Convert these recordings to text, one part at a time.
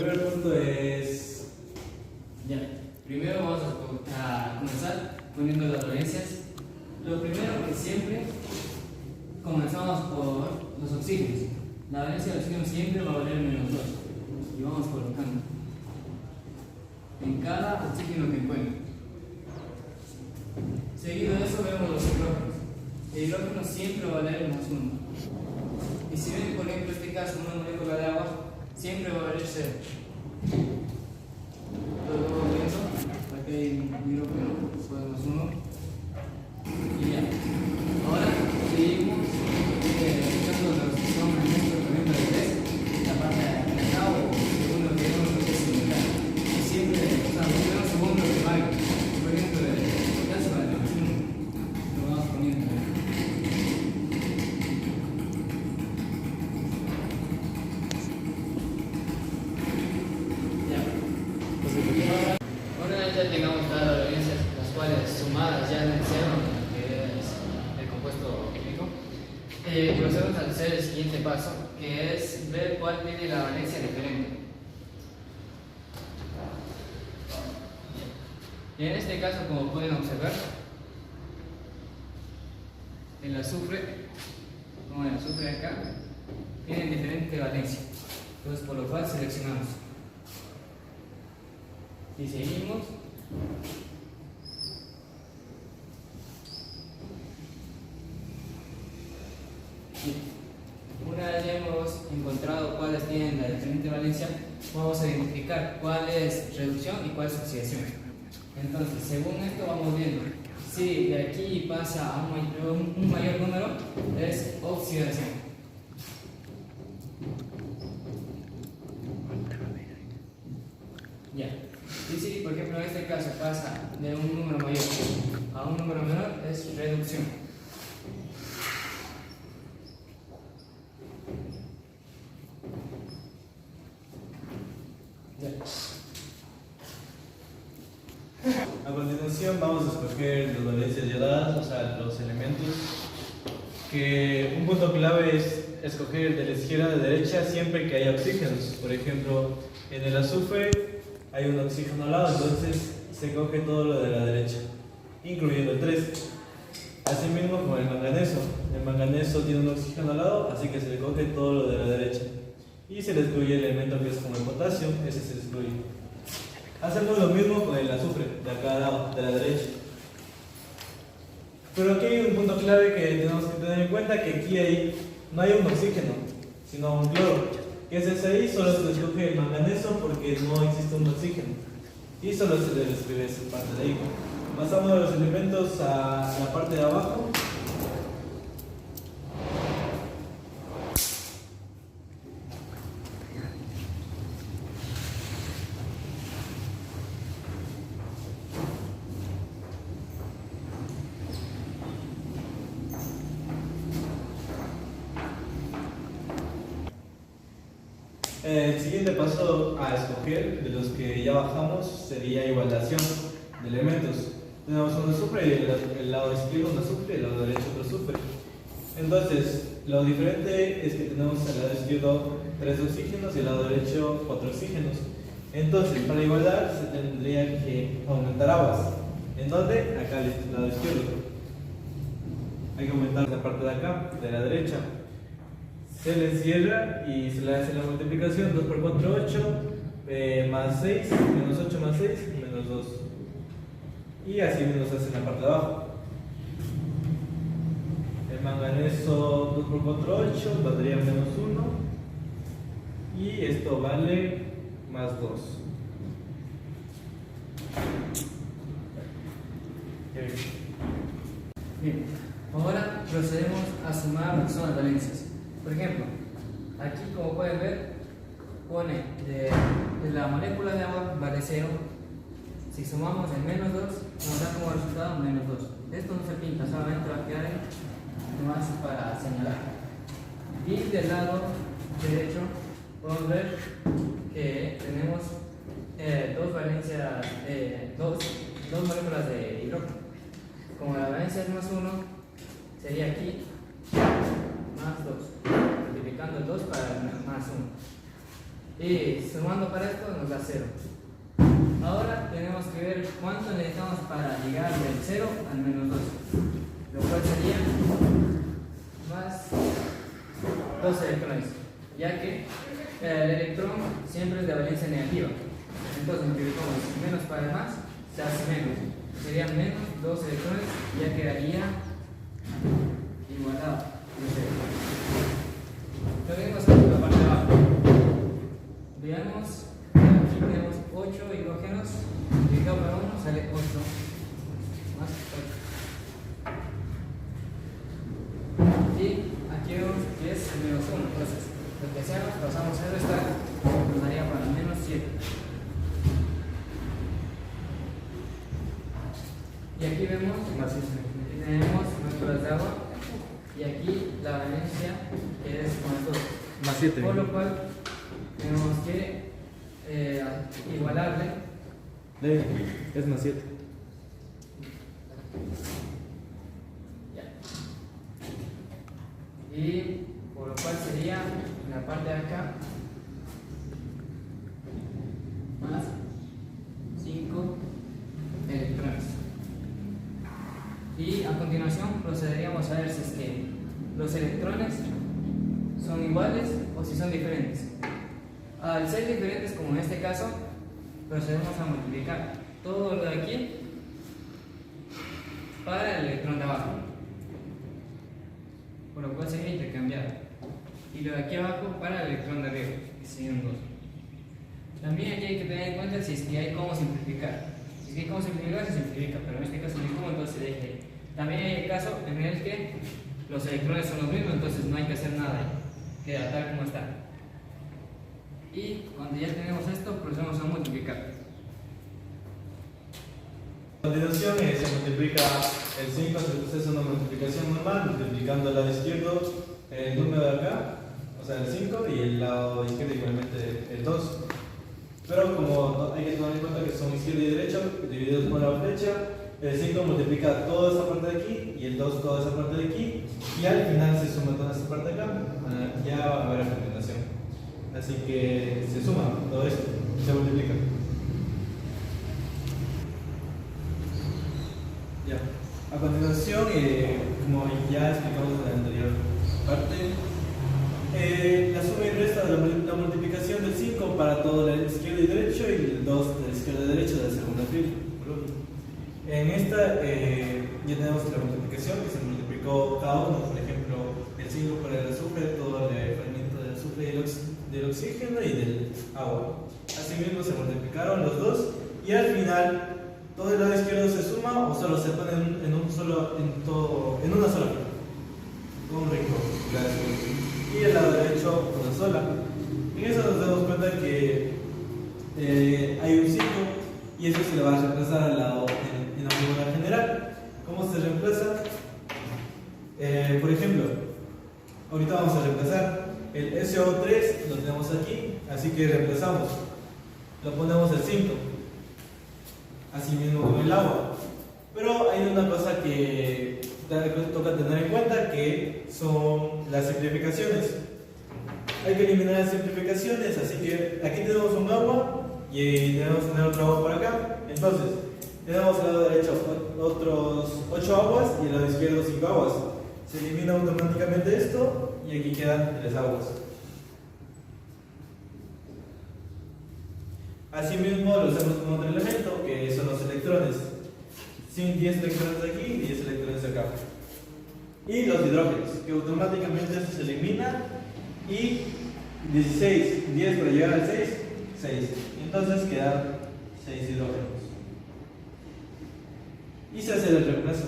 primer punto es... Ya, primero vamos a comenzar poniendo las valencias. Lo primero que siempre comenzamos por los oxígenos. La valencia del oxígeno siempre va a valer menos 2. Y vamos colocando en cada oxígeno que encuentre. Seguido de eso vemos los hidrógenos. El hidrógeno siempre va a valer más 1. Y si ven, por ejemplo, este caso, una molécula de agua, siempre va a valer 0. Entonces vamos viendo, aquí hay un hidrógeno, podemos 1. Y ya. Ahora seguimos aplicando los que son ejemplos, por ejemplo, de 3, la parte de acá o segundo que vemos lo que es similar. Y siempre, o sea, primero, segundo que vale. Por ejemplo, el caso de la lo vamos poniendo. Ya tengamos todas las valencias, las cuales sumadas ya iniciaron que es el compuesto químico. Procedemos a hacer el siguiente paso, que es ver cuál tiene la valencia diferente. Y en este caso, como pueden observar, el azufre, como el azufre acá, tienen diferente valencia. Entonces, por lo cual seleccionamos. Y seguimos. Una vez ya hemos encontrado cuáles tienen la diferente valencia, vamos a identificar cuál es reducción y cuál es oxidación. Entonces, según esto vamos viendo si de aquí pasa a un mayor número, es oxidación. Ya. Y si, por ejemplo, en este caso pasa de un número mayor a un número menor, es reducción. Ya. A continuación vamos a escoger las valencias ya dadas, o sea, los elementos. Que un punto clave es escoger de la izquierda a la derecha siempre que haya oxígenos. Por ejemplo, en el azufre hay un oxígeno al lado, entonces se coge todo lo de la derecha, incluyendo el 3. Asimismo con el manganeso tiene un oxígeno al lado, así que se le coge todo lo de la derecha. Y se le excluye el elemento que es como el potasio, ese se excluye. Hacemos lo mismo con el azufre, de acá al lado, de la derecha. Pero aquí hay un punto clave que tenemos que tener en cuenta, que aquí no hay un oxígeno, sino un cloro. ¿Qué es ese ahí? Solo se le escoge el manganeso porque no existe un oxígeno. Y solo se le escribe esa parte de ahí. Pasamos de los elementos a la parte de abajo. El siguiente paso a escoger de los que ya bajamos sería igualación de elementos. Tenemos un azufre y el lado izquierdo un azufre y el lado derecho otro azufre. Entonces, lo diferente es que tenemos al lado izquierdo 3 oxígenos y al lado derecho 4 oxígenos. Entonces, para igualar se tendría que aumentar aguas. ¿En dónde? Acá al lado izquierdo. Hay que aumentar la parte de acá, de la derecha. Se le encierra y se le hace la multiplicación. 2 por 4, 8, más 6, menos 8 más 6, menos 2. Y así nos hace en la parte de abajo. El manganeso 2 por 4, 8, valdría menos 1. Y esto vale más 2. Bien, ahora procedemos a sumar lo que son las valencias. Por ejemplo, aquí como pueden ver, pone de la molécula de agua vale 0. Si sumamos el menos 2, nos da como resultado menos 2. Esto no se pinta, solamente va a quedar nomás para señalar. Y del lado derecho podemos ver que tenemos dos valencias, dos moléculas de hidrógeno. Como la valencia es más 1, sería aquí más 2, multiplicando el 2 para más 1. Y sumando para esto nos da 0. Ahora tenemos que ver cuánto necesitamos para llegar del 0 al menos 2, lo cual sería más 2 electrones, ya que el electrón siempre es de valencia negativa. Entonces multiplicamos menos para más, se hace menos. Serían menos 2 electrones, ya quedaría igualado. Lo vemos en la parte de abajo. Veamos, aquí tenemos 8 hidrógenos, multiplicado para 1 sale 8 más 8. Y aquí vemos que es menos 1, entonces lo que hacemos, pasamos a restar, nos daría para menos 7. Y aquí vemos, tenemos moléculas de agua y aquí la valencia es más 2. Más 7. Por lo cual tenemos que igualarle. Es más 7. Ya. Y por lo cual sería en la parte de acá más 5 electrones. Y a continuación procederíamos a ver si es que los electrones son iguales o si son diferentes. Al ser diferentes, como en este caso, procedemos a multiplicar todo lo de aquí para el electrón de abajo, por lo cual sería intercambiado, y lo de aquí abajo para el electrón de arriba, que serían 2. También aquí hay que tener en cuenta si es que hay cómo simplificar. Si es que hay cómo simplificar, se simplifica, pero en este caso no hay cómo, entonces se deja ahí. También hay el caso en el que los electrones son los mismos, entonces no hay que hacer nada ahí, queda tal como está. Y cuando ya tenemos esto, procedemos a multiplicar. A continuación se multiplica el 5, se hace una multiplicación normal, multiplicando al lado izquierdo el número de acá, o sea el 5, y el lado izquierdo igualmente el 2. Pero como hay que tomar en cuenta que son izquierda y derecha, divididos por la flecha, el 5 multiplica toda esa parte de aquí y el 2 toda esa parte de aquí, y al final se suma toda esa parte de acá. Ya va a haber a continuación. Así que se suma todo esto, se multiplica. Ya. A continuación, como ya explicamos en la anterior parte, la suma y resta de la multiplicación del 5 para todo el izquierdo y derecho y el 2 del izquierdo y derecho de la segunda fila. En esta ya tenemos la multiplicación que se multiplicó cada uno, por ejemplo, el 5 por el azufre, todo el fragmento del azufre y del oxígeno y del agua. Asimismo se multiplicaron los dos y al final todo el lado izquierdo se suma o solo se pone en una sola fila, con un ritmo. Y el lado derecho una sola. En eso nos damos cuenta que hay un 5 y eso se le va a reemplazar al lado en la fórmula general. ¿Cómo se reemplaza? Por ejemplo, ahorita vamos a reemplazar el SO3, lo tenemos aquí, así que reemplazamos, lo ponemos el 5, así mismo con el agua. Pero hay una cosa que toca tener en cuenta, que son las simplificaciones. Hay que eliminar las simplificaciones, así que aquí tenemos un agua y debemos tener otro agua por acá. Entonces, tenemos al lado derecho otros 8 aguas y al lado izquierdo 5 aguas. Se elimina automáticamente esto y aquí quedan 3 aguas. Asimismo, lo hacemos con otro elemento que son los electrones. 10 electrones de aquí y 10 electrones de acá. Y los hidrógenos, que automáticamente esto se elimina. Y 16, 10 para llegar al 6, 6. Entonces quedan 6 hidrógenos. Y se hace el reemplazo.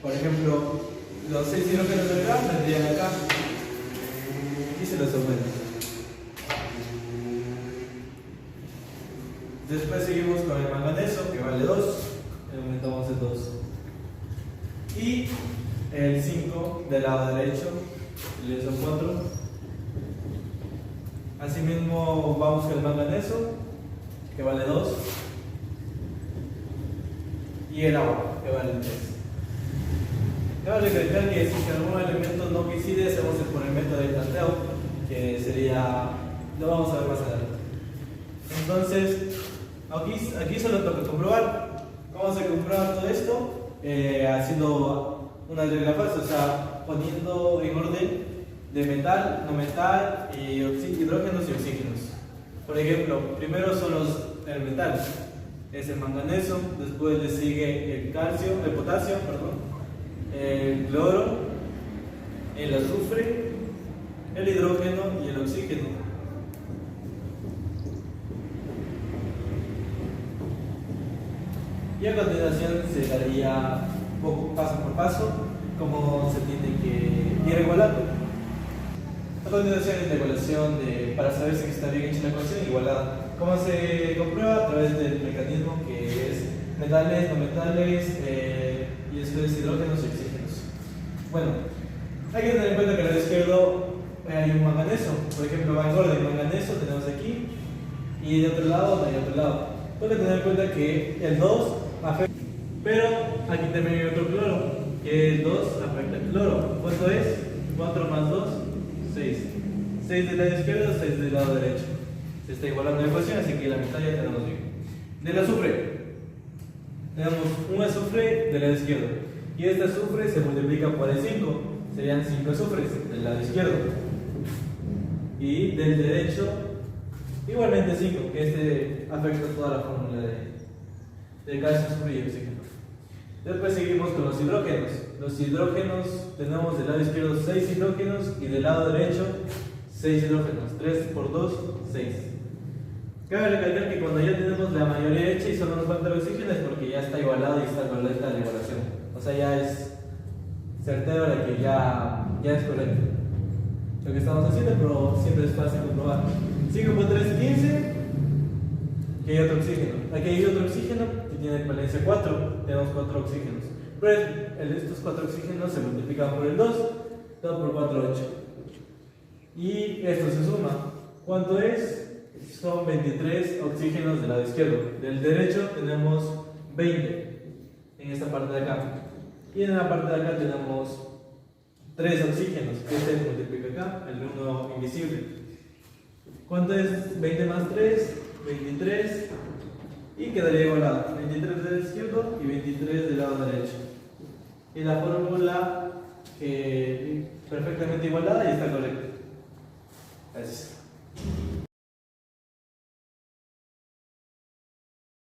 Por ejemplo, los 6 hidrógenos de acá vendrían acá. Y se los aumenta. Después seguimos con el manganeso, que vale 2. Aumentamos el 2. Y el 5 del lado derecho, le son 4. Asimismo vamos con el manganeso, que vale 2. Y el agua, que vale 3. Cabe recalcar que si algún elemento no coincide, hacemos el experimento de tanteo, que sería lo vamos a ver más adelante. Entonces, aquí solo toca comprobar. ¿Cómo se comprueba todo esto? Haciendo una regla fácil, o sea, poniendo en orden de metal, no metal, hidrógenos y oxígenos. Por ejemplo, primero son el metal, es el manganeso, después le sigue el potasio, el cloro, el azufre, el hidrógeno y el oxígeno. Y a continuación se daría paso por paso cómo se tiene que ir igualando. A continuación es la evaluación para saber si está bien hecha la ecuación igualada. ¿Cómo se comprueba? A través del mecanismo que es metales, no metales y después hidrógenos y oxígenos. Bueno, hay que tener en cuenta que al lado izquierdo hay un manganeso. Por ejemplo, va en orden manganeso, tenemos aquí, y de otro lado no hay otro lado. Hay que tener en cuenta que el 2 afecta, pero aquí también hay otro cloro, que el 2 afecta al cloro. ¿Cuánto es? 4 más 2, 6. 6 del lado izquierdo, 6 del lado derecho. Se está igualando la ecuación, así que la mitad ya tenemos bien. Del azufre, tenemos un azufre del lado izquierdo, y este azufre se multiplica por el 5, serían 5 azufres del lado izquierdo. Y del derecho, igualmente 5, que este afecta toda la fórmula de calcio, azufre y oxígeno. Después seguimos con los hidrógenos. Los hidrógenos, tenemos del lado izquierdo 6 hidrógenos y del lado derecho 6 hidrógenos. 3 por 2, 6. Cabe recalcar que cuando ya tenemos la mayoría hecha y solo nos falta el oxígeno es porque ya está igualado y está correcta la igualación. O sea, ya es certero de que ya es correcto lo que estamos haciendo, pero siempre es fácil comprobar. 5 por 3, 15. Aquí hay otro oxígeno. Aquí hay otro oxígeno que tiene valencia 4. Tenemos 4 oxígenos. Pero estos 4 oxígenos se multiplican por el 2. 2 por 4, 8. Y esto se suma. ¿Cuánto es? Son 23 oxígenos del lado izquierdo. Del derecho tenemos 20 en esta parte de acá. Y en la parte de acá tenemos 3 oxígenos. Este se multiplica acá, el 1 invisible. ¿Cuánto es 20 más 3? 23. Y quedaría igualado. 23 del lado izquierdo y 23 del lado derecho. Y la fórmula perfectamente igualada y está correcta. Gracias.